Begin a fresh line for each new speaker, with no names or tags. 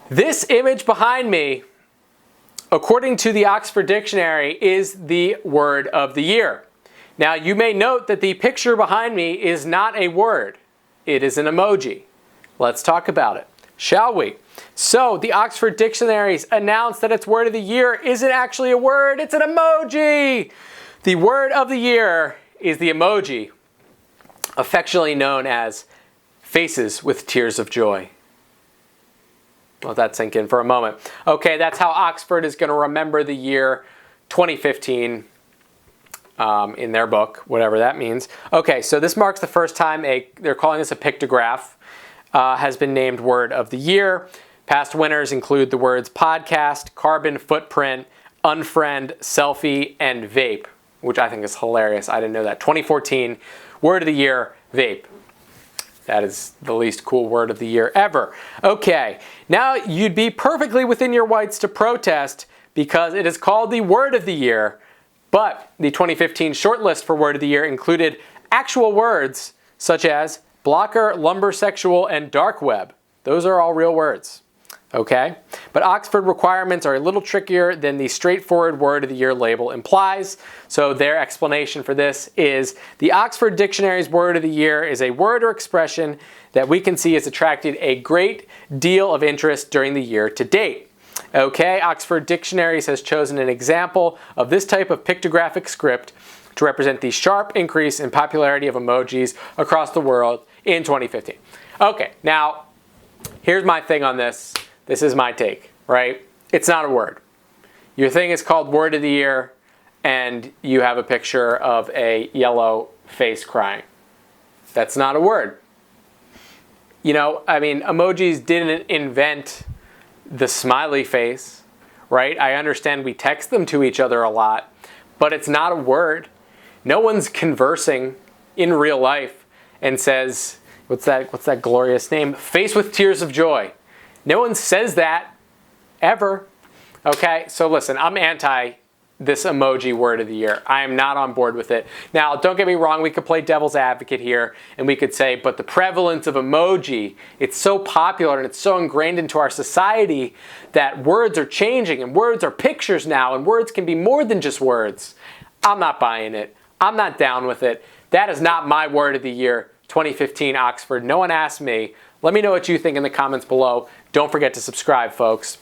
This image behind me, according to the Oxford Dictionary, is the word of the year. Now, you may note that the picture behind me is not a word. It is an emoji. Let's talk about it, shall we? So, the Oxford Dictionaries announced that its word of the year isn't actually a word, it's an emoji! The word of the year is the emoji, affectionately known as faces with tears of joy. Let that sink in for a moment. Okay, that's how Oxford is going to remember the year 2015 in their book, whatever that means. Okay, so this marks the first time they're calling this a pictograph, has been named word of the year. Past winners include the words podcast, carbon footprint, unfriend, selfie, and vape, which I think is hilarious. I didn't know that. 2014, word of the year, vape. That is the least cool word of the year ever. Okay, now you'd be perfectly within your rights to protest because it is called the word of the year, but the 2015 shortlist for word of the year included actual words such as blocker, lumbersexual, and dark web. Those are all real words. Okay, but Oxford requirements are a little trickier than the straightforward word of the year label implies. So their explanation for this is the Oxford Dictionary's word of the year is a word or expression that we can see has attracted a great deal of interest during the year to date. Okay, Oxford Dictionaries has chosen an example of this type of pictographic script to represent the sharp increase in popularity of emojis across the world in 2015. Okay, now here's my thing on this. This is my take, right? It's not a word. Your thing is called word of the year, and you have a picture of a yellow face crying. That's not a word. You know, I mean, emojis didn't invent the smiley face, right? I understand we text them to each other a lot, but it's not a word. No one's conversing in real life and says, what's that glorious name? Face with tears of joy. No one says that, ever. Okay, so listen, I'm anti this emoji word of the year. I am not on board with it. Now, don't get me wrong, we could play devil's advocate here, and we could say, but the prevalence of emoji, it's so popular and it's so ingrained into our society that words are changing, and words are pictures now, and words can be more than just words. I'm not buying it. I'm not down with it. That is not my word of the year, 2015 Oxford. No one asked me. Let me know what you think in the comments below. Don't forget to subscribe, folks.